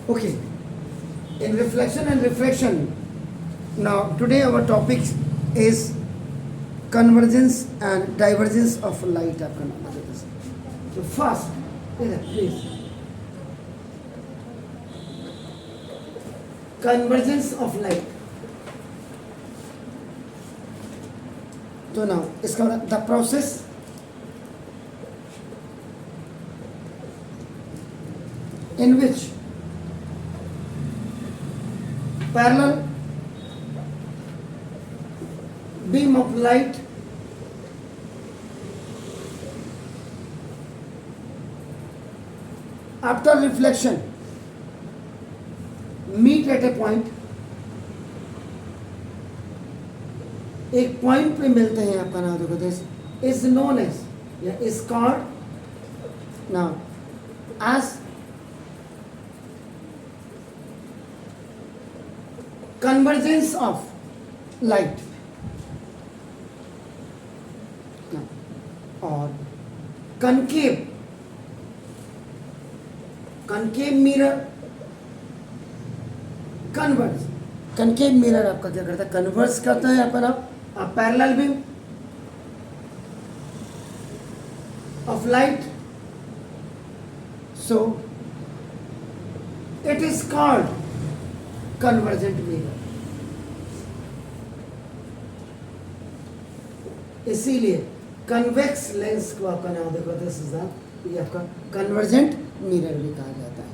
Okay, in reflection and refraction. Now, today our topic is convergence and divergence of light. आपका नाम है so first, please. Convergence of light. So now, इसका मतलब the process in which parallel beam of light after reflection meet at a point, एक point पे मिलते हैं आपका नाम देखो दिस इज नोन एज या is called now as convergence of light और concave mirror converge concave mirror आपका क्या करता है कन्वर्स करता है आपका नाम parallel beam of light, so it is called convergent mirror. इसीलिए कन्वेक्स लेंस को आपका नाम देखो दिस इज द ये आपका कन्वर्जेंट मिरर भी कहा जाता है.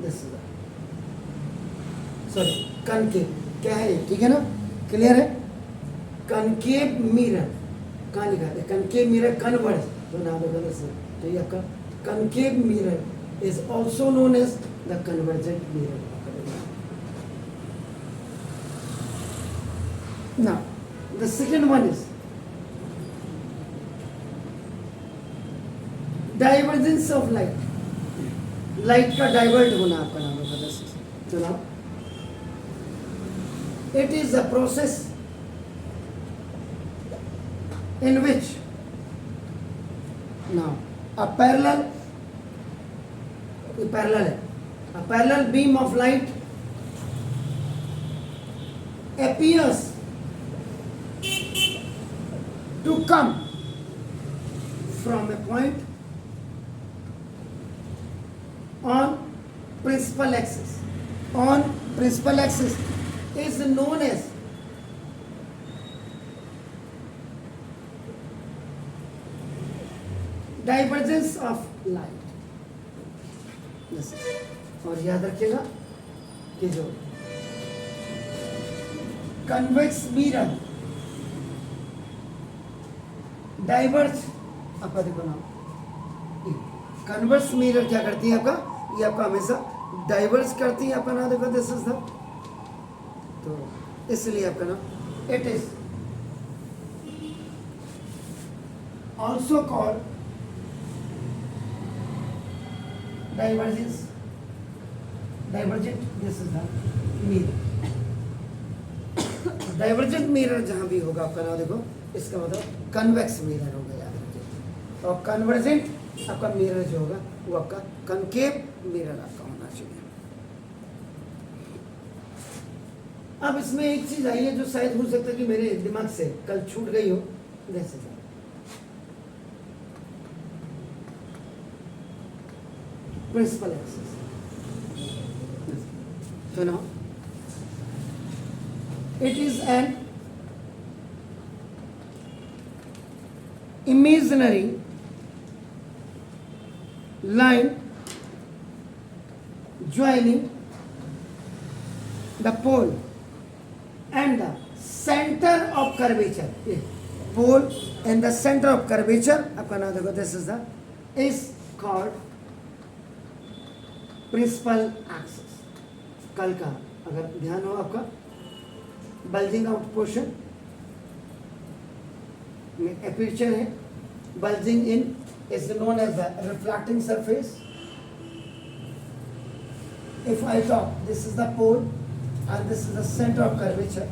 दिस इज सॉरी कनकेव क्या है ये ठीक है ना क्लियर है. कनकेव मिरर कहाँ लिखा है कनकेव मिरर कन्वर्ज तो नाम देखो दिस तो ये आपका concave mirror is also known as the convergent mirror. Now, the second one is divergence of light. Light का divert होना आपका नाम है बस चलो. It is a process in which now a parallel है a parallel beam of light appears to come from a point on principal axis. On principal axis is known as divergence of light. Yes. और याद रखिएगा कि जो convex mirror diverse आपका देखो नाम converse mirror क्या करती है आपका ये आपका हमेशा डाइवर्स करती है आपका नाम देखो दिस इज द तो इसलिए आपका नाम it is also called divergent this is the mirror. Divergent mirror जहां भी होगा आपका नाम देखो इसका मतलब कन्वेक्स मिरर होगा याद रखिए. और कन्वर्जेंट आपका मिरर जो होगा वो आपका कनकेव मिरर आपका होना चाहिए. अब इसमें एक चीज आई है जो शायद हो सकता है कि मेरे दिमाग से कल छूट गई हो जैसे प्रिंसिपल एक्सिस. तो now it is an imaginary line joining the pole and the center of curvature. Pole and the center of curvature आपका नाम देखो this is called principal axis. कल का अगर ध्यान हो आपका bulging out portion में aperture है bulging in is known as the reflecting surface. If I talk this is the pole and this is the center of curvature.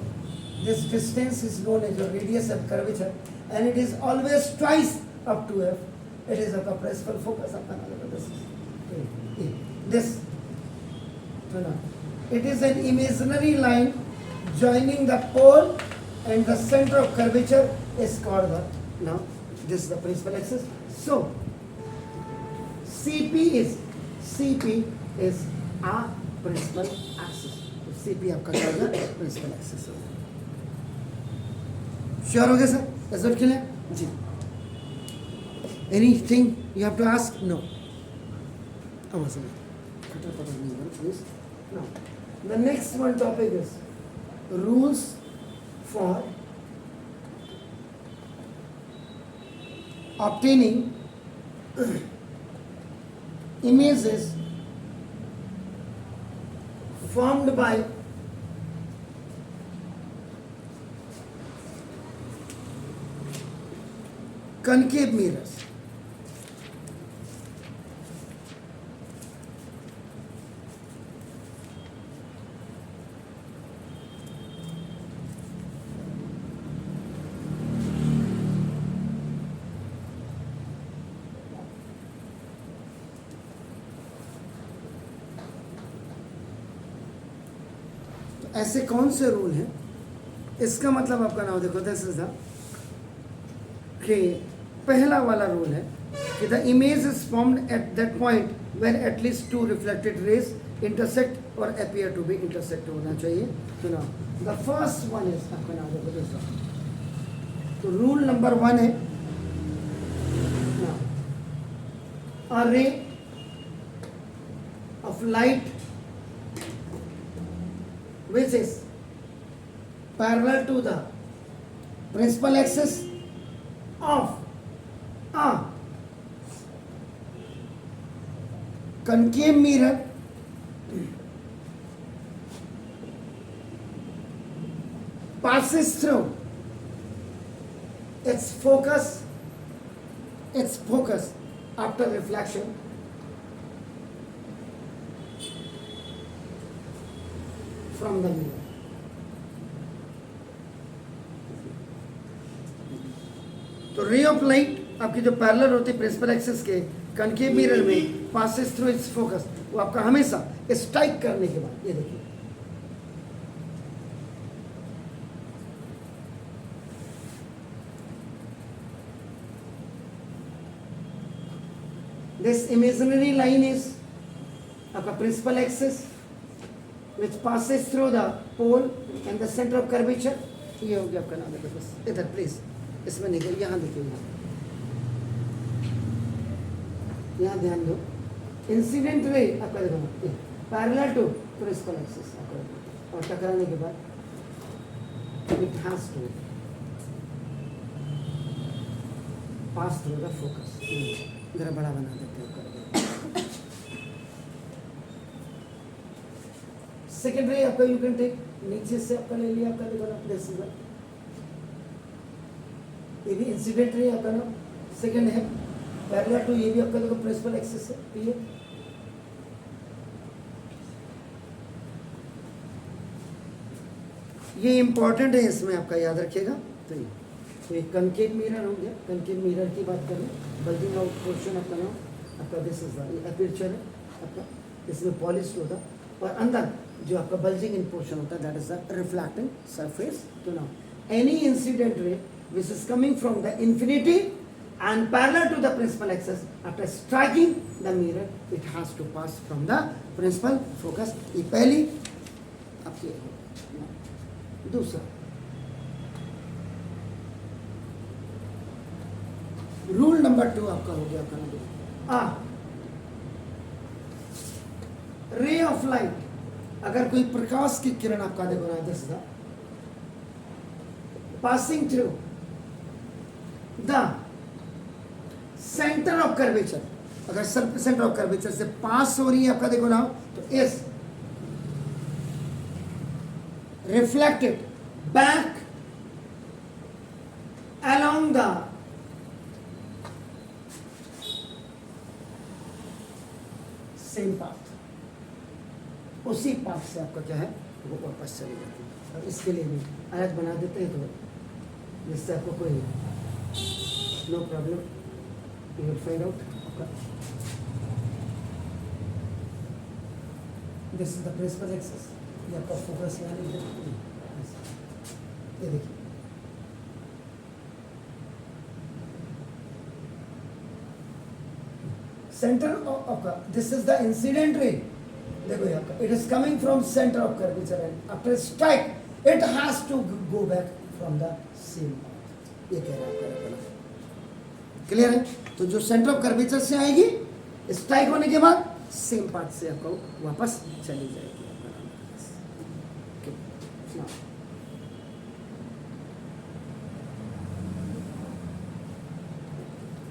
This distance is known as the radius of curvature and it is always twice up to f. It is of the principal focus of another. This It is an imaginary line joining the pole and the center of curvature is called the, now this is the principal axis. So CP is a principal axis. तो CP आपका क्या होगा? Principal axis होगा. Sure हो गया sir? Is that clear? जी. Anything you have to ask? No. Please. Now, the next one topic is rules for obtaining images formed by concave mirrors. ऐसे कौन से रूल हैं? इसका मतलब आपका नाम देखो, दिस इज द कि पहला वाला रूल है कि the image is formed at that point where at least two reflected rays intersect और अपीयर टू बी इंटरसेक्ट होना चाहिए. तो ना द फर्स्ट वन इज आपका नाम देखो दिस. तो रूल नंबर 1 है a ray of light which is parallel to the principal axis of a concave mirror passes through its focus after reflection from the mirror. तो रे of light आपकी जो parallel होती है प्रिंसिपल एक्सिस के concave mirror में passes through its focus, वो आपका हमेशा स्ट्राइक करने के बाद, ये देखिए दिस इमेजिनरी लाइन इज आपका principal axis which passes through the pole and the center of curvature. ये हो गया आपका नाम देखो बस इधर प्लीज, इसमें नहीं गया, यहाँ देखिए, यहाँ ध्यान दो. इंसिडेंट रे आपका देखो पैरेलल टू प्रिंसिपल एक्सिस आपका, और टकराने के बाद it has to pass through the focus. जरा बड़ा बना देते हैं. सेकेंड रे आपका यू कैन टेक नीचे से आपका ले लिया आपका देखो ना दिस इज, ये भी इंसिडेंट रे आपका ना सेकेंड है पैरेलल टू, ये भी आपका देखो प्रिंसिपल एक्सिस है. ये इंपॉर्टेंट है, इसमें आपका याद रखिएगा. तो ये कनकेव मिरर हो गया. कनकेव मिरर की बात करें, बल्जिंग आउट पोर्शन आपका नाम आपका दिस इज अपर्चर है आपका, इसमें पॉलिश होता और अंदर जो आपका बल्जिंग इन पोर्शन होता है that is the reflecting surface. तो now any incident ray which is coming from the infinity and parallel to the principal axis after striking the mirror it has to pass from the principal focus. ये पहली आपकी. दूसरा rule number 2 आपका हो गया आपका रे ऑफ लाइट. अगर कोई प्रकाश की किरण आपका देखो ना this is passing through the centre of curvature, अगर सेंटर ऑफ कर्वेचर से पास हो रही है आपका देखो ना, तो is reflected back along the same path, उसी पाथ से आपका क्या है वो वापस चली जाती है. और इसके लिए भी आयत बना देते हैं तो जिससे आपको कोई no problem, you will find out. This is the principal axis, ये आपका फोकस यहाँ नहीं है, ये देखिए centre of this is the incident ray, देखो ये आपका it is coming from centre of curvature and after strike it has to go back from the same path, ये कह रहा है आपका, क्लियर है। तो जो सेंटर ऑफ कर्वेचर से आएगी स्ट्राइक होने के बाद सेम पाथ से आपको वापस चली जाएगी।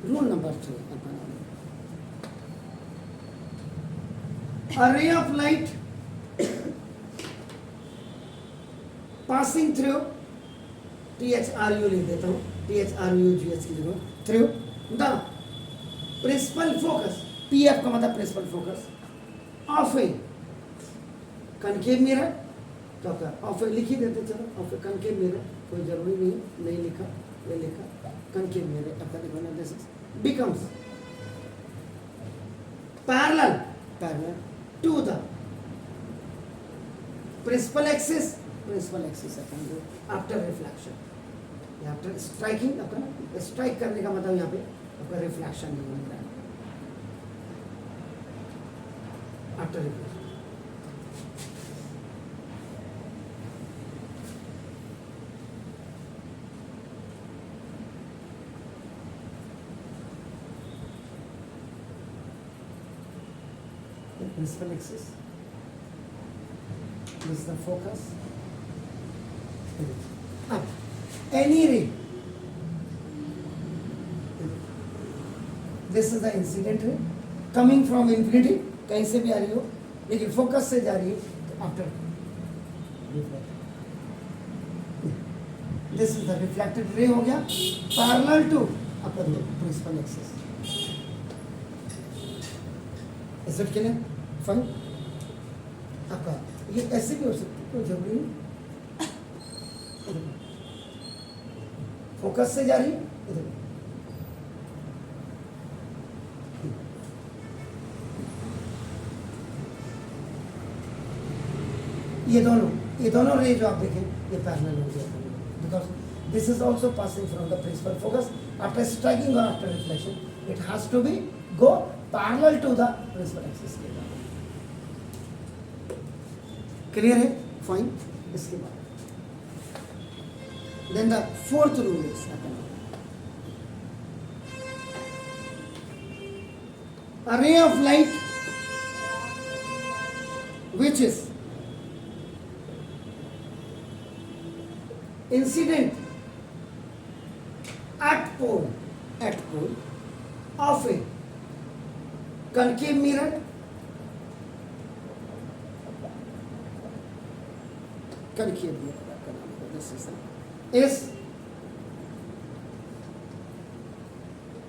Rule number 3, a ray of light passing through THRU लिख देता हूँ, THRUGH की जगह through the principal focus, PF का मतलब principal focus of a concave mirror, तो आपका of a लिख ही देते चलो, of a concave mirror, कोई जरूरी नहीं लिखा, ये लिखा concave mirror, आपका देखो ना this becomes parallel to the principal axis अपन जो after reflection, आफ्टर स्ट्राइकिंग आपका स्ट्राइक करने का मतलब यहाँ पे आपका रिफ्लेक्शन नहीं बन रहा है, after reflection principal axis, this is the focus. Any ray, this is the incident ray coming from infinity, कहीं से भी आ रही हो लेकिन फोकस से जा रही है, तो after this is the reflected ray हो गया पैरेलल टू आपका principal axis. Is it clear? Fine. आपका ये ऐसे भी हो सकती है, कोई जरूरी नहीं, फोकस से जा रही है इधर, ये दोनों रे जो आप देखें ये पैरेलल हो गया, because this is also passing from the principal focus after striking और after reflection, it has to be go parallel to the principal axis. Clear है? फाइन। इसके बाद then the fourth rule is a ray of light which is incident at pole of a concave mirror is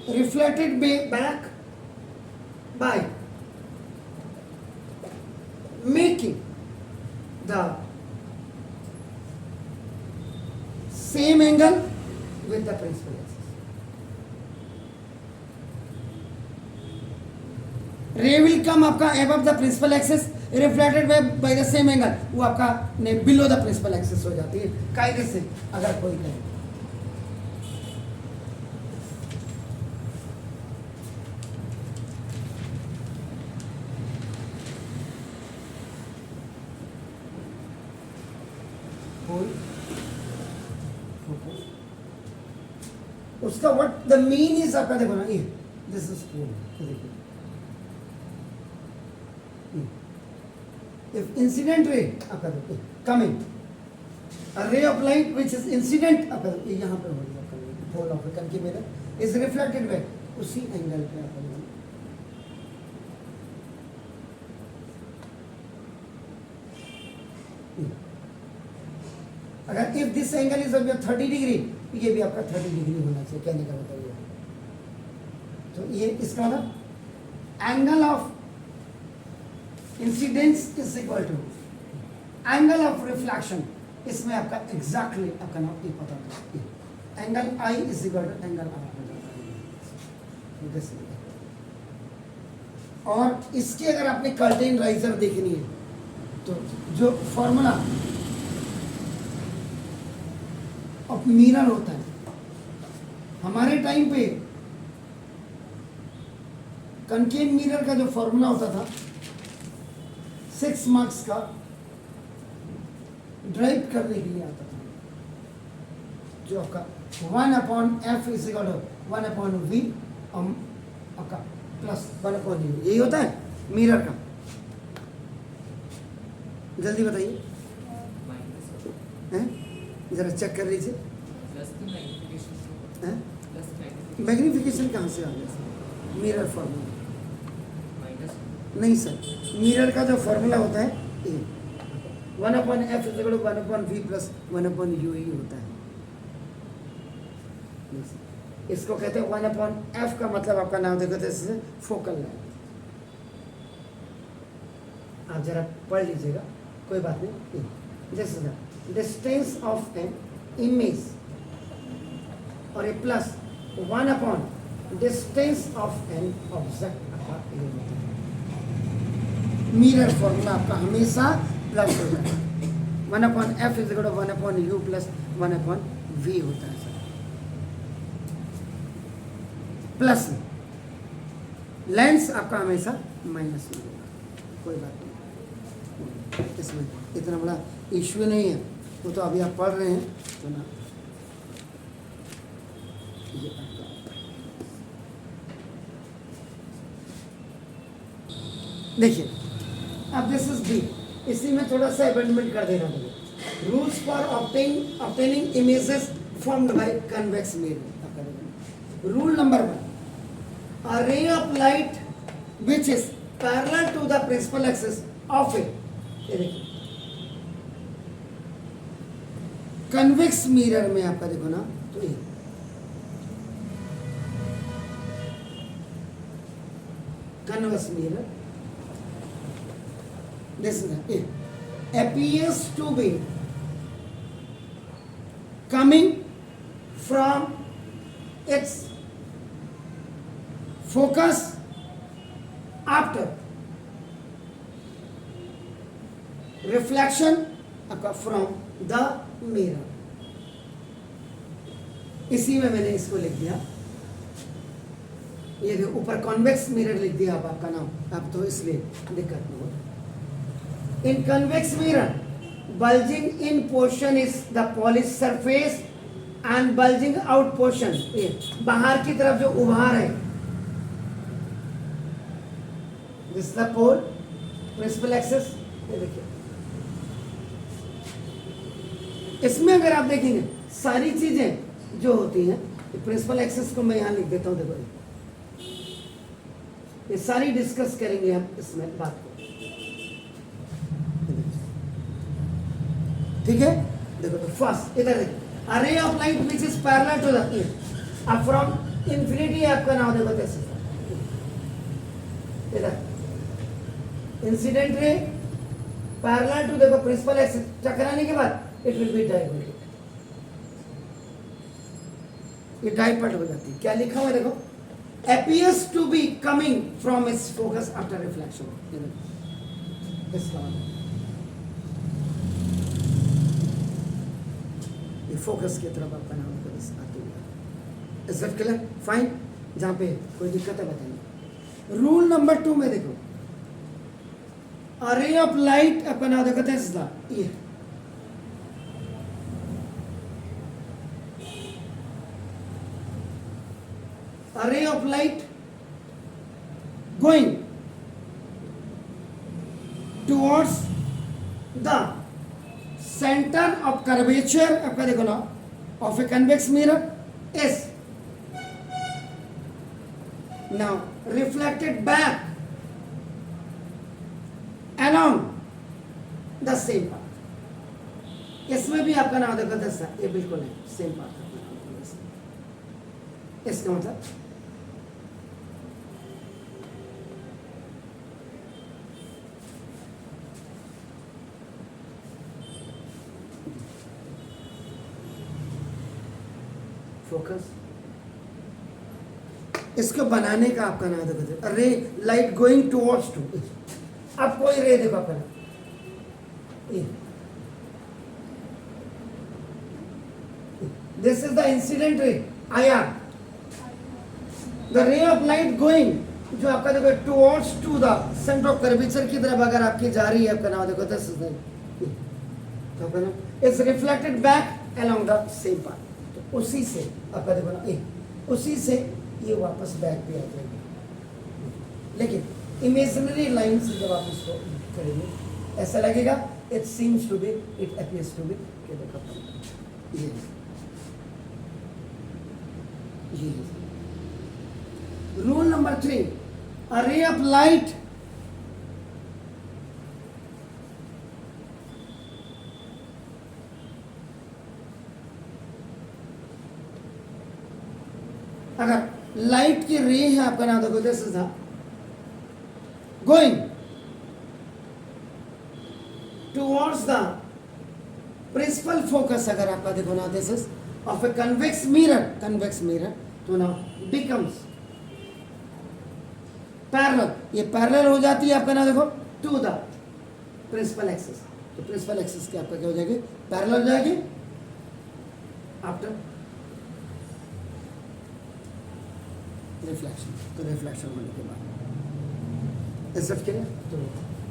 reflected back by making the same angle with the principal axis. Ray will come आपका above the principal axis, reflected by the same angle, वो आपका below the principal axis हो जाती है कायदे से, अगर कोई कहे। उसका व्हाट द मीन इज आपका देखो ना, ये दिस इज पोल, देखिए if incident ray आपका देखो coming, a ray of light which is incident आपका यहाँ पर हो गया pole of concave mirror is reflected back, उसी एंगल पे आपका अगर if this angle is of 30 degree, ये भी आपका 30 डिग्री होना चाहिए, कहने का मतलब ये। तो ये इसका मतलब angle of incidence is equal to angle of reflection, इसमें आपका एग्जैक्टली आपका नाम ये पता होगा, angle I is equal to angle R. और इसके अगर आपने कर्टेन राइजर देखनी है तो जो फॉर्मूला ऑफ मिरर होता है, हमारे टाइम पे कनकेव मिरर का जो फॉर्मूला होता था 6 मार्क्स का ड्राइव करने के लिए आता था, जो आपका 1/f is equal to 1/v आपका प्लस 1/u, यही होता है मिरर का। जल्दी बताइए, हैं? जरा चेक कर लीजिए। मैग्निफिकेशन कहाँ से आ गया? मिरर फॉर्मूला नहीं सर, मिरर का जो फॉर्मूला होता है ये 1/f is equal to 1/v plus 1/u ही होता है। इसको कहते हैं 1/f का मतलब आपका नाम देखो तो इससे फोकल लेंथ। आप जरा पढ़ लीजिएगा, कोई बात नहीं। This is the distance of an image और ए प्लस 1/डिस्टेंस ऑफ एन ऑब्जेक्ट आपका मिरर फॉर्मूला आपका हमेशा प्लस होता है। 1/f is equal to 1/u plus 1/v होता है सर, प्लस में लेंस आपका हमेशा माइनस में होगा, कोई बात नहीं, इसमें इतना बड़ा इश्यू नहीं है। वो तो अभी आप पढ़ रहे हैं तो ना, ये आपका देखिए अब दिस इज बी, इसी में थोड़ा सा अमेंडमेंट कर देना मुझे। Rules for obtaining images formed by convex mirror. Rule number 1, a ray of light which is parallel to the principal axis of a, ये देखिए कन्वेक्स मिरर में आपका देखो ना, तो ये convex mirror, this is it, appears to be coming from its focus after reflection from the mirror। इसी में मैंने इसको लिख दिया, ये देखो ऊपर कॉन्वेक्स मिरर लिख दिया अब आपका नाम, अब तो इसलिए दिक्कत नहीं होती। In convex mirror bulging in portion is the polished surface and bulging out portion, ये बाहर की तरफ जो उभार है, this is the pole, principal axis, ये देखिए इसमें अगर आप देखेंगे सारी चीजें जो होती हैं, प्रिंसिपल एक्सेस को मैं यहाँ लिख देता हूँ, देखो ये सारी डिस्कस करेंगे हम इसमें बात को, ठीक है। देखो तो फर्स्ट इधर देखो, a ray of light which is parallel to the अब फ्रॉम इंफिनिटी आपका नाम देखो कैसे, इधर इंसिडेंट रे पैरेलल टू देखो प्रिंसिपल एक्सिस, टकराने के बाद इट विल बी डाइवर्टेड, ये डाइवर्ट हो जाती है। क्या लिखा हुआ देखो, appears to be coming from its focus after reflection, इसका मतलब ये फोकस की तरफ आपका नाम आते हुए। Is that clear? फाइन, जहां पे कोई दिक्कत है बताइए। रूल नंबर 2 में देखो, अरे ऑफ लाइट आपका नाम देखो ये array of light going towards the center of curvature आपका देखो ना of a convex mirror is now reflected back along the same path। इसमें भी आपका नाम देखो दसा, ये बिल्कुल है सेम पाथ, इसका मतलब फोकस, इसको बनाने का आपका नाम देखो रे लाइट गोइंग टुवर्ड्स टू, अब कोई रे देखो आपका this is the incident ray IR, the ray of light going, जो आपका देखो towards to the centre of curvature की तरफ अगर आपकी जा रही है, आपका नाम देखो this is it's reflected back along the same path, तो उसी से आपका देखो ना उसी से ये वापस बैक पे आ जाएगी। लेकिन इमेजिनरी लाइन से जब आप इसको करेंगे ऐसा लगेगा, it seems to be, it appears to be, कि देखो ये rule number 3, a ray of light अगर लाइट की रे है आपका नाम देखो this is going towards the principal focus, अगर आपका देखो ना this is of a convex mirror, तो ना बिकम्स पैरेलल, ये पैरेलल हो जाती है आपका ना देखो टू द प्रिंसिपल एक्सिस, तो प्रिंसिपल एक्सिस की आपका क्या हो जाएगी, पैरेलल हो जाएगी आफ्टर रिफ्लेक्शन, तो रिफ्लेक्शन होने के बाद ऐसा क्या, तो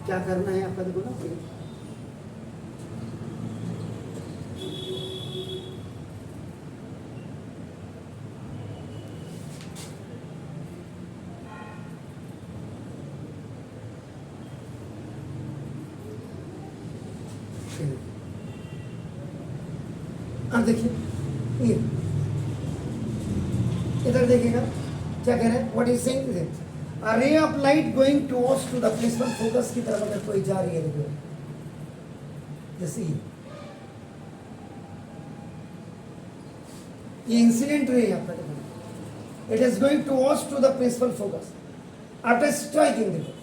क्या करना है आपका देखो ना, अब देखिए इधर देखिएगा क्या कह रहे हैं, what is saying, a ray of light going towards to the principal focus की तरफ अगर कोई जा रही है, देखो जैसे ये इंसिडेंट रे है आपका, देखो it is going towards to the principal focus after striking, देखो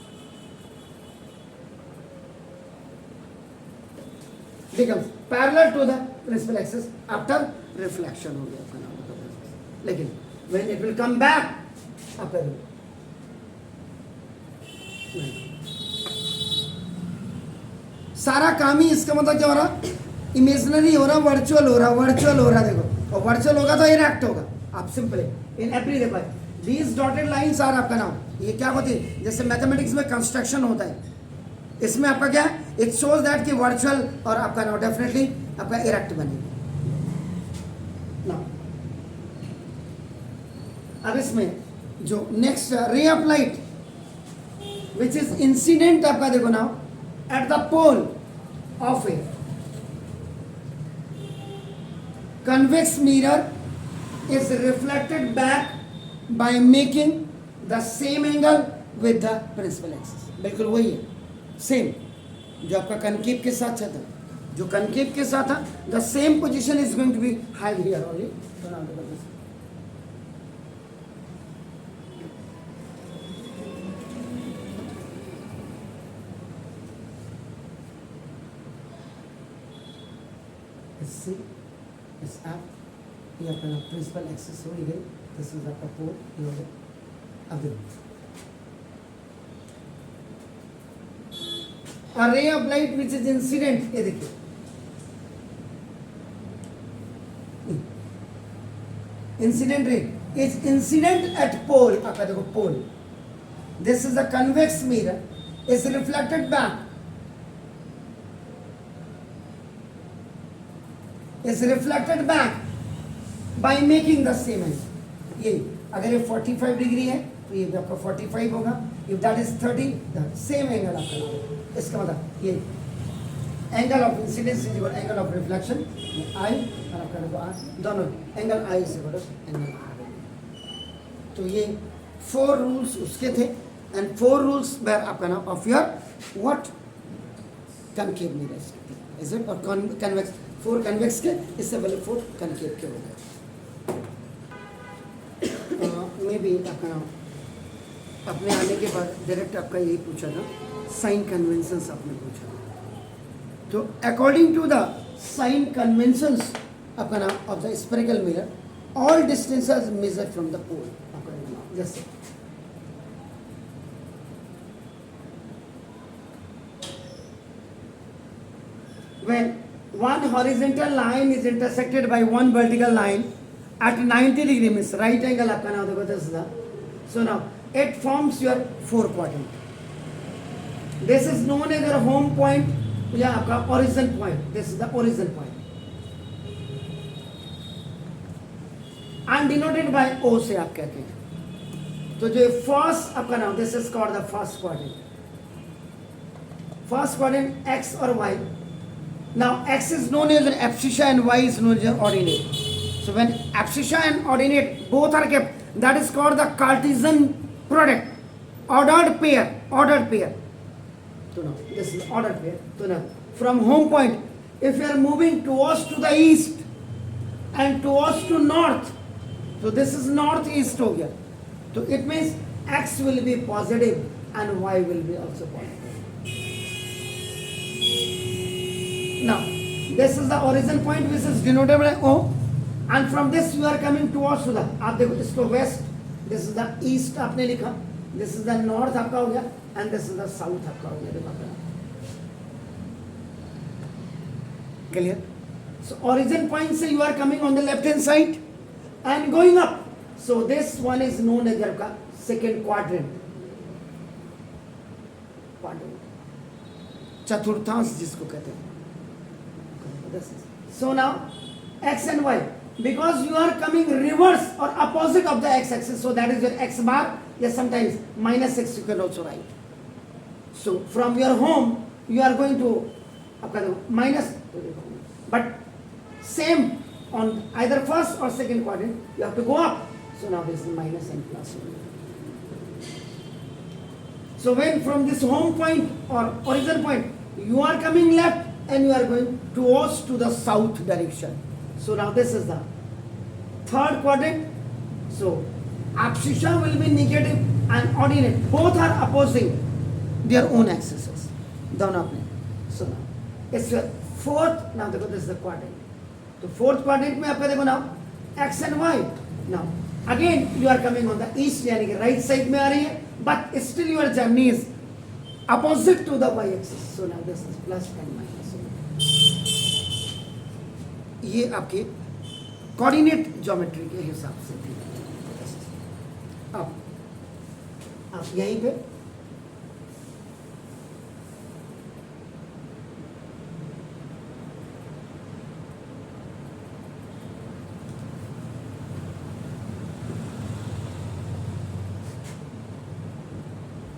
becomes parallel to the principal axis after reflection हो गया आपका नाम होगा, लेकिन when it will come back after सारा काम ही इसका मतलब क्या हो रहा, इमेजिनरी हो रहा, वर्चुअल हो रहा, देखो, और वर्चुअल होगा तो इरेक्ट होगा, आप simply in every paper these dotted lines are आपका नाम, ये क्या होती है, जैसे मैथमेटिक्स में कंस्ट्रक्शन होता है, इसमें आपका क्या है, इट शोज दैट कि वर्चुअल और आपका नाउ डेफिनेटली आपका इरेक्ट बनेगा ना। अब इसमें जो next ray of light which is incident आपका देखो now at the pole of a convex mirror is reflected back by making the same angle with the principal axis, बिल्कुल वही है, सेम जो आपका कनकेव के साथ था, जो कनकेव के साथ था, the same position is going to be hide here only, see इस आप ये अपना प्रिंसिपल एक्सिस हो गई, दिस इज आपका पोल, ये हो गया। अब देखो a ray of light which is incident, ये देखिए incident ray is incident at pole, आपका देखो pole, this is a convex mirror is reflected back, is reflected back by making the same angle, ये अगर ये 45 डिग्री है तो ये भी आपका 45 होगा, if that is 30 the same angle आपका होगा, इसका मतलब ये angle of incidence is equal angle of reflection, ये आई और आपका देखो आर, दोनों angle I is equal angle R, तो ये 4 रूल्स उसके थे एंड 4 रूल्स वेयर आपका नाम of your what concave mirrors is it, और कन्वेक्स 4 कन्वेक्स के, इससे पहले 4 कनकेव के हो गए। मे बी अपना अपने आने के बाद डायरेक्ट आपका यही पूछा था, साइन कन्वेंशंस आपने पूछा, तो according to the sign conventions आपका नाम of the spherical mirror all distances measure from the pole, आपका जैसे when one horizontal line is intersected by one vertical line at 90 degree means right angle आपका नाम देखो this is the, so now it forms your 4 quadrant. This is known as your home point या आपका origin point. This is the origin point and denoted by O से आप कहते हैं. तो जो फर्स्ट आपका नाम this is called the first quadrant. First quadrant x और y. Now x is known as abscissa and y is known as ordinate. So when abscissa and ordinate both are kept that is called the Cartesian product ordered pair. तो now this is ordered pair. तो now from home point if you are moving towards to the east and towards to north, तो this is north east हो गया. So it means x will be positive and y will be also positive. Now this is the origin point which is denoted by O, and from this you are coming towards to the, आप देखो इसको west, this is the east आपने लिखा, this is the north आपका हो गया and this is the south आपका हो गया. देखो आपका clear. So origin point से you are coming on the left hand side and going up. So this one is known as आपका second quadrant. चतुर्थांश जिसको कहते हैं. So now x and y, because you are coming reverse or opposite of the x axis, so that is your x bar. Yes, sometimes minus x you can also write. So from your home you are going to आपका minus, but same on either first or second quadrant you have to go up. So now this is minus and plus 1. So when from this home point or origin point you are coming left and you are going towards to the south direction. So now this is the third quadrant. So abscissa will be negative and ordinate. Both are opposing their own axes. दोनों अपने. So now it's your fourth. Now देखो this is the quadrant. तो fourth quadrant में आपका देखो now x and y. Now again you are coming on the east यानी कि right side में आ रही है, but still your journey is opposite to the y axis. So now this is plus and minus. ये आपके coordinate geometry के हिसाब से थी. अब आप यहीं पे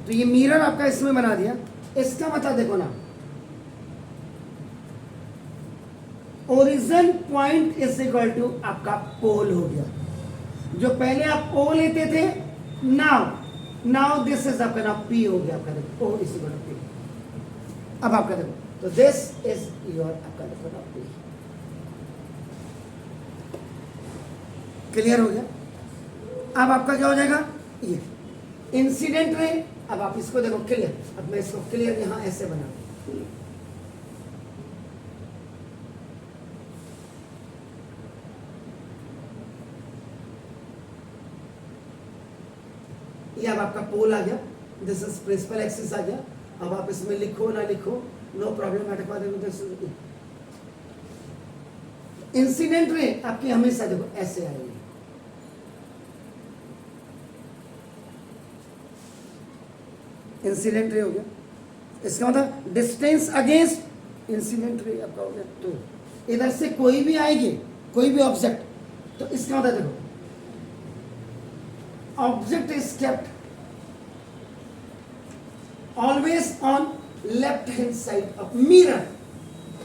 तो ये मिरर आपका इसमें बना दिया. इसका मतलब देखो ना, origin point is equal to आपका पोल हो गया. जो पहले आप ओ लेते थे, नाउ दिस इज आपका ना पी हो गया. आपका देखो O is equal to P. अब आपका देखो तो दिस इज योर आपका देखो ना पी. क्लियर हो गया. अब आपका क्या हो जाएगा, ये इंसिडेंट रे. अब आप इसको देखो क्लियर. अब मैं इसको क्लियर यहां ऐसे बना, ये अब आपका पोल आ गया. दिस इज प्रिंसिपल एक्सिस आ गया. अब आप इसमें लिखो ना लिखो नो प्रॉब्लम. देखो इंसिडेंट रे आपकी हमेशा देखो ऐसे आएगी. इंसिडेंट रे हो गया. इसका मतलब डिस्टेंस अगेंस्ट इंसिडेंट रे आपका हो गया. तो इधर से कोई भी आएगी, कोई भी ऑब्जेक्ट, तो इसका मतलब देखो object is kept always on left hand side of mirror.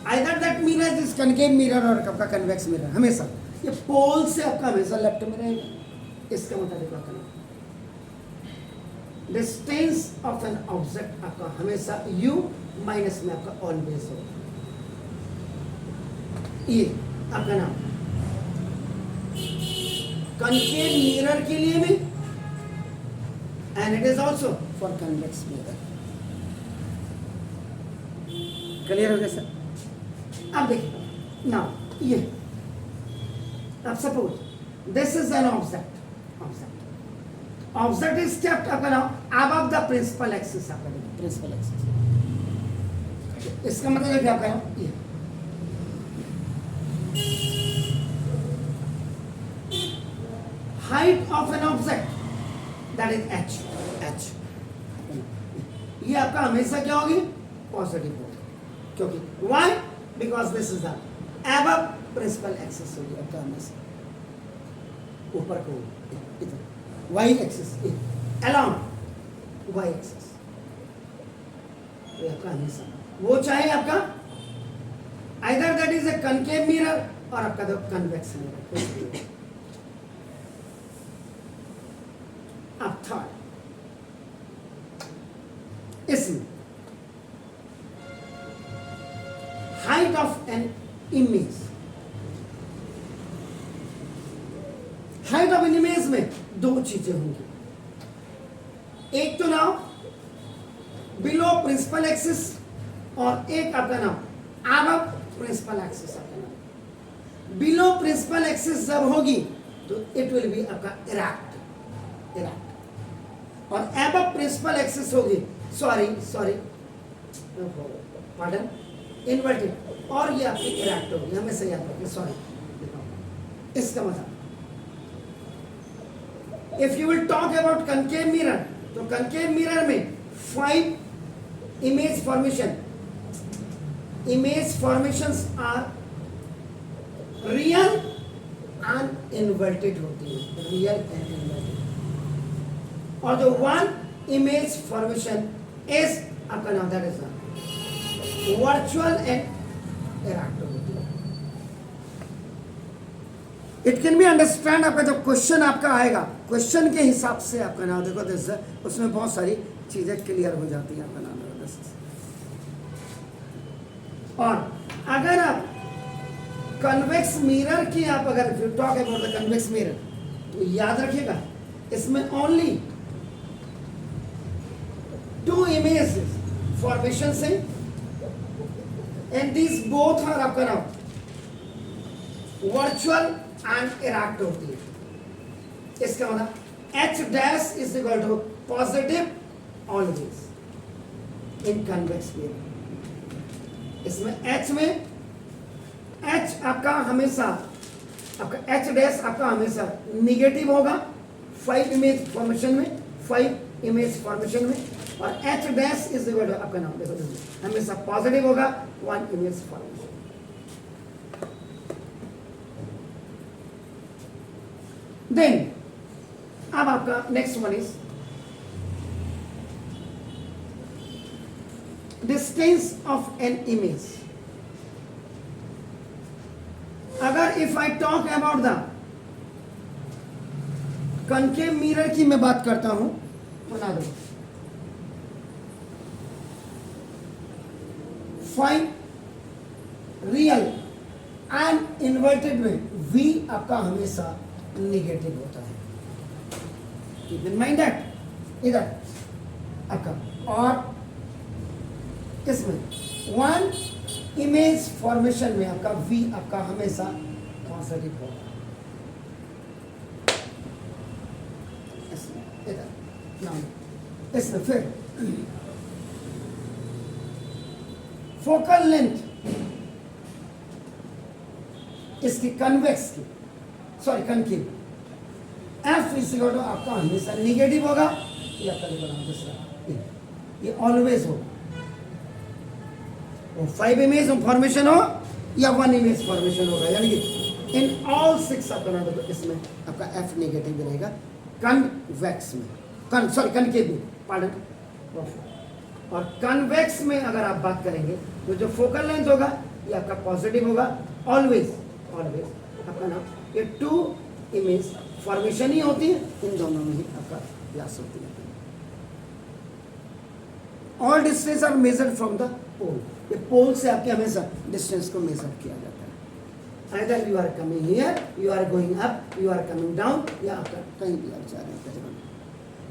Either that mirror is concave mirror और आपका कन्वेक्स मिरर. हमेशा ये पोल से आपका हमेशा लेफ्ट में रहेगा. इसका मतलब देखो आपका डिस्टेंस ऑफ एन ऑब्जेक्ट आपका हमेशा u माइनस में आपका ऑलवेज होगा. ये आपका नाम कनकेव मिरर के लिए भी and it is also for convex mirror. Clear हो गया सर. अब देखिए नाउ ये अब suppose this is an object. Object is kept आपका नाम अबव द प्रिंसिपल एक्सिस. आपका प्रिंसिपल एक्सिस इसका मतलब है क्या आपका ये height of an object that is H, H ये आपका हमेशा क्या होगी, पॉजिटिव होगी, क्योंकि why, because this is the above principal axis होगी आपका हमेशा ऊपर को इधर Y axis along Y axis, ये आपका हमेशा वो चाहे आपका either that is a concave mirror और आपका तो कन्वेक्स मिरर। अब थर्ड, इसमें height of an image, height of an image में दो चीजें होंगी, एक तो नाम बिलो प्रिंसिपल एक्सिस और एक आपका नाम अबव प्रिंसिपल एक्सिस। आपका नाम बिलो प्रिंसिपल एक्सिस जब होगी तो इट विल बी आपका इरेक्ट, इरेक्ट, और अबव प्रिंसिपल एक्सिस होगी, सॉरी पार्डन, इन्वर्टेड, और ये आपकी इरेक्ट होगी, हमेशा याद रखिए, सॉरी। इसका मतलब if you will talk about concave mirror, तो कनकेव मिरर में 5 image formation, image formations are real and inverted होती है, रियल एंड इन्वर्टेड, और जो वन इमेज फॉर्मेशन इज आपका नाम that is virtual and erect होती है। इट कैन बी अंडरस्टैंड, आपका जब क्वेश्चन आपका आएगा, क्वेश्चन के हिसाब से आपका नाम देखो दिस, उसमें बहुत सारी चीजें क्लियर हो जाती है आपका नाम दिस। और अगर आप कन्वेक्स मिरर की आप अगर talk about the convex mirror, तो याद रखिएगा इसमें ओनली 2 images formation से, and these both are आपका नाम वर्चुअल एंड इरेक्ट होती है। इसका मतलब H dash is equal to positive always in convex mirror. इसमें H में H आपका हमेशा, आपका H डैश आपका हमेशा निगेटिव होगा 5 इमेज फॉर्मेशन में, 5 इमेज फॉर्मेशन में, और H dash is equal to आपका नाम देखो हमेशा पॉजिटिव होगा 1 इमेज फॉर्मेशन। देन अब आपका next one is distance of an image. अगर if I talk about the concave mirror की मैं बात करता हूं, बना दो 5 रियल एंड इन्वर्टेड में V आपका हमेशा निगेटिव होता है, कीप इन माइंड दैट। इधर आपका और इसमें 1 इमेज फॉर्मेशन में आपका V आपका हमेशा पॉजिटिव होगा। इसमें फिर फोकल लेंथ इसकी कन्वेक्स की, sorry concave, F is equal to आपका हमेशा निगेटिव होगा, ये आपका दूसरा ये ऑलवेज होगा। 5 इमेज फॉर्मेशन हो या 1 इमेज फॉर्मेशन होगा, यानी कि इन ऑल 6 आपका तो इसमें आपका F नेगेटिव रहेगा कन्वेक्स में, सॉरी कनकेव में, पार्डन। और कन्वेक्स में अगर आप बात करेंगे तो जो फोकल लेंथ होगा ये आपका पॉजिटिव होगा, ऑलवेज ऑलवेज आपका नाम, ये 2 इमेज फॉर्मेशन ही होती है, इन दोनों में ही आपका क्लास होती है। All distance are measured from the pole, ये पोल से आपके हमेशा डिस्टेंस को मेजर किया जाता है। Either you are coming here, you are going up, you are coming down, या आपका कहीं भी आप जा रहे हैं।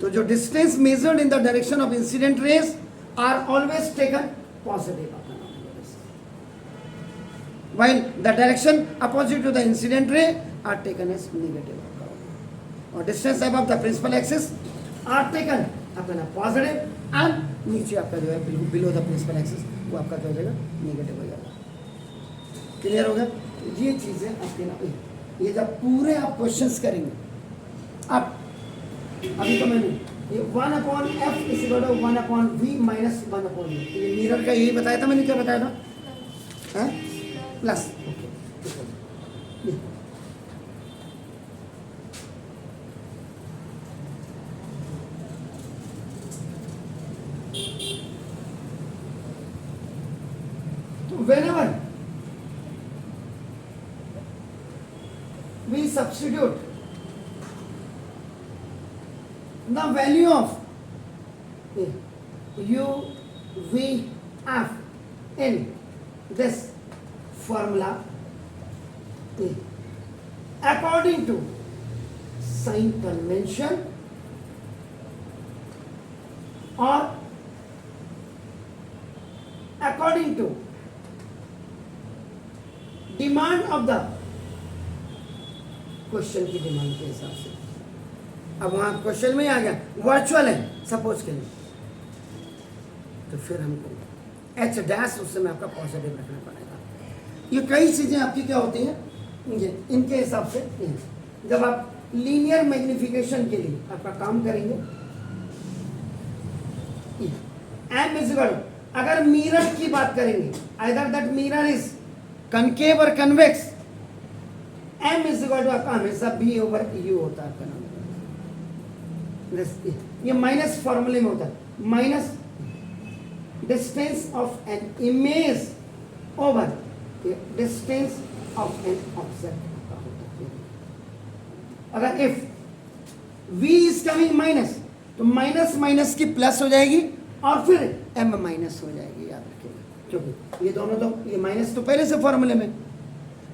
तो जो distance measured in the direction of incident rays are always taken positive, while the direction opposite to the incident ray are taken as negative, और distance above the principal axis are taken अपना positive, and नीचे आपका जो है below the principal axis वो आपका क्या हो जाएगा, नेगेटिव हो जाएगा। क्लियर हो गया? ये चीजें आपके ना, ये जब पूरे आप क्वेश्चंस करेंगे आप, अभी तो मैंने ये 1/f is equal to 1/v minus 1/v, ये मिरर का यही बताया था मैंने, क्या बताया था, हैं प्लस, ओके। तो whenever we substitute the value of u v f in this formula according to sign convention or according to demand of the question की डिमांड के हिसाब से। अब वहां क्वेश्चन में आ गया वर्चुअल है सपोज के लिए, तो फिर हमको एच डैश उस समय आपका पॉजिटिव रखना पड़ेगा। ये कई चीजें आपकी क्या होती हैं, ये इनके हिसाब से जब आप लीनियर मैग्निफिकेशन के लिए आपका काम करेंगे, एम इज इक्वल, अगर मिरर की बात करेंगे either that mirror is concave और convex, m is equal to आपका हमेशा बी ओवर यू होता है आपका नाम, ये माइनस फॉर्मूले में होता है, minus distance of an image over distance of an object का होता है। अगर if v is coming minus, तो माइनस माइनस की प्लस हो जाएगी और फिर m माइनस हो जाएगी, याद रखिएगा, क्योंकि ये दोनों तो, ये माइनस तो पहले से फॉर्मूले में।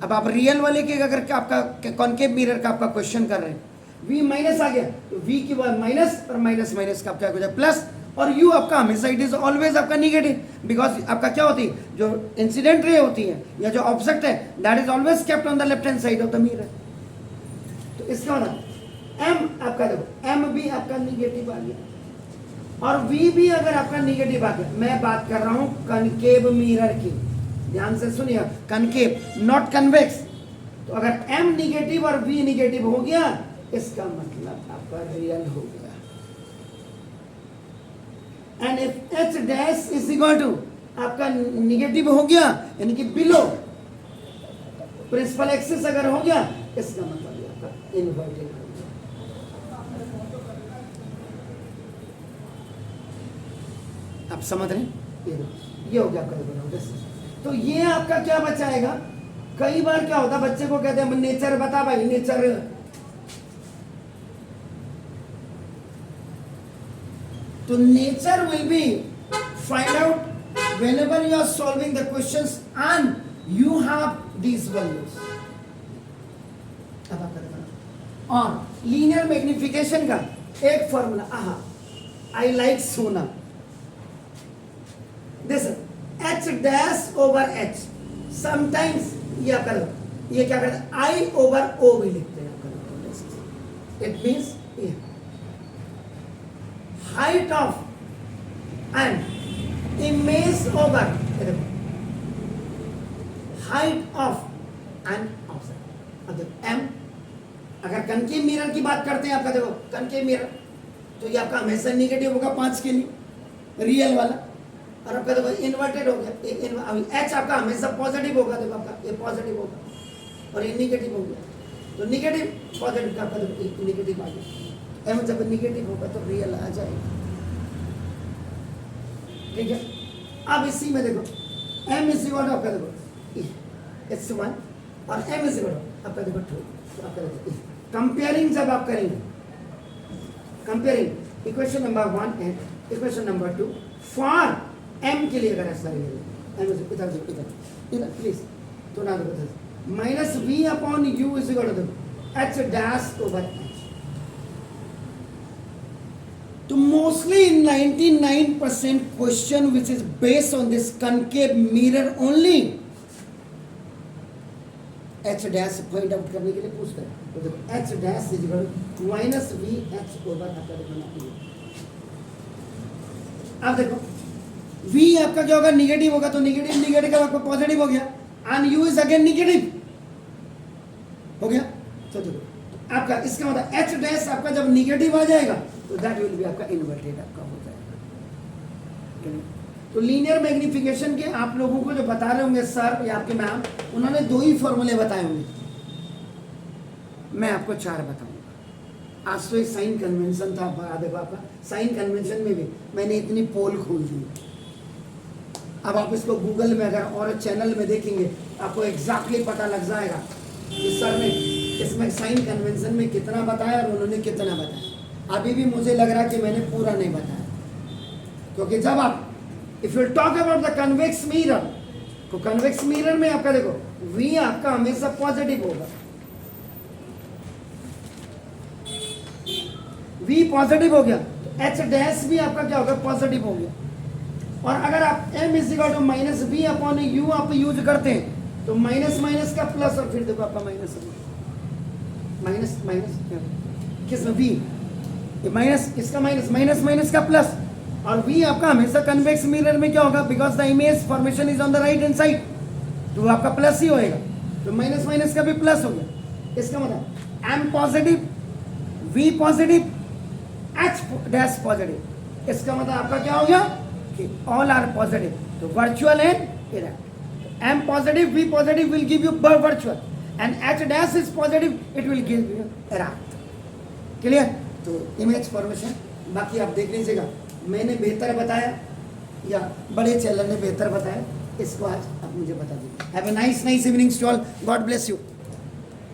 अब आप रियल वाले के अगर आपका कॉन्केव मिरर का आपका क्वेश्चन कर रहे हैं, v माइनस आ गया तो v की बाद माइनस और माइनस माइनस का आपका हो जाए प्लस, और u आपका हमेशा इट इज ऑलवेज आपका निगेटिव, बिकॉज आपका क्या होती है जो इंसिडेंट रे होती है या जो ऑब्जेक्ट है that is always kept on the left hand side of the mirror. तो इसका मतलब m आपका देखो m भी आपका निगेटिव आ गया और v भी अगर आपका निगेटिव आ गया। मैं बात कर रहा हूं कनकेव मिरर की, ध्यान से सुनिए, कनकेव नॉट कन्वेक्स। तो अगर m निगेटिव और v निगेटिव हो गया, इसका मतलब आपका रियल हो गया। And if h dash is equal to आपका निगेटिव हो गया, यानी कि बिलो प्रिंसिपल एक्सिस अगर हो गया, इसका मतलब ये आपका इनवर्टेड हो गया। आप समझ रहे हैं, ये हो गया आपका। तो ये आपका क्या बचाएगा, कई बार क्या होता है बच्चे को कहते हैं नेचर बता भाई, नेचर, तो nature will be find out whenever you are solving the questions and you have these values. अब आप बताना, और लीनियर मैग्निफिकेशन का एक फॉर्मूला, आहा आई लाइक सोना, this h dash over h, sometimes ये क्या करो, ये क्या करते हैं I ओवर O भी लिखते हैं आपका, it means height of and image over, height of and object. अब देखो m, अगर कनकेव मिरर की बात करते हैं आपका, देखो कनकेव मिरर तो ये आपका हमेशा निगेटिव होगा 5 के लिए रियल वाला, और आपका देखो इन्वर्टेड हो गया, h आपका हमेशा पॉजिटिव होगा, देखो आपका ये पॉजिटिव होगा और ये निगेटिव हो गया, तो निगेटिव पॉजिटिव का आपका देखो निगेटिव आ गया, m जब निगेटिव होगा तो रियल आ जाएगा, ठीक है। अब इसी में देखो m इज इक्वल टू आपका देखो h1 और m इज इक्वल टू आपका देखो 2, तो आपका देखो कंपेयरिंग जब आप करेंगे, comparing equation number 1 and equation number 2 for m के लिए अगर ऐसा है, m इधर इधर प्लीज, तो ना देखो minus v upon u is equal to h dash over h। तो mostly 99% question which is based on this concave mirror only h dash find out करने के लिए पूछता है, तो देखो h dash is equal to minus v h over आपका। अब देखो v आपका क्या होगा, निगेटिव होगा, तो निगेटिव निगेटिव का आपका पॉजिटिव हो गया, and u is again negative, हो गया? तो देखो आपका इसका मतलब एच डैश आपका जब निगेटिव आ जाएगा तो दैट विल बी आपका इन्वर्टेड आपका हो जाएगा। तो लीनियर मैग्निफिकेशन के आप लोगों को जो बता रहे होंगे सर या आपके मैम, उन्होंने 2 ही फॉर्मूले बताए होंगे, मैं आपको 4 बताऊंगा। आज तो एक साइन कन्वेंशन था, देखो आपका साइन कन्वेंशन में भी मैंने इतनी पोल खोल दी। अब आप इसको गूगल में अगर और चैनल में देखेंगे आपको एग्जैक्टली पता लग जाएगा कि सर ने इसमें साइन कन्वेंशन में कितना बताया और उन्होंने कितना बताया। अभी भी मुझे लग रहा कि मैंने पूरा नहीं बताया, क्योंकि जब आप if you talk about the convex mirror, तो कन्वेक्स मिरर में आपका देखो V आपका हमेशा पॉजिटिव होगा, V पॉजिटिव हो गया तो H डैश भी आपका क्या होगा? पॉजिटिव हो गया। और अगर आप m is equal to minus v upon u आप यूज करते हैं तो माइनस माइनस का प्लस, और फिर देखो आपका माइनस माइनस माइनस किसमें v, माइनस इसका माइनस माइनस माइनस का प्लस, और v आपका हमेशा कन्वेक्स मिरर में क्या होगा? Because the image formation is on the right hand side, तो आपका प्लस ही होएगा, तो माइनस माइनस का भी प्लस हो गया। इसका मतलब m positive, v positive, h dash positive, इसका मतलब आपका क्या हो गया कि ऑल आर पॉजिटिव, तो virtual and erect. m positive, v positive will give you virtual, and h dash is positive, it will give you erect. Clear? तो image formation बाकी आप देख लीजिएगा, मैंने बेहतर बताया या बड़े चैनल ने बेहतर बताया, इसको आज आप मुझे बता दीजिए। Have a nice evening to all, God bless you.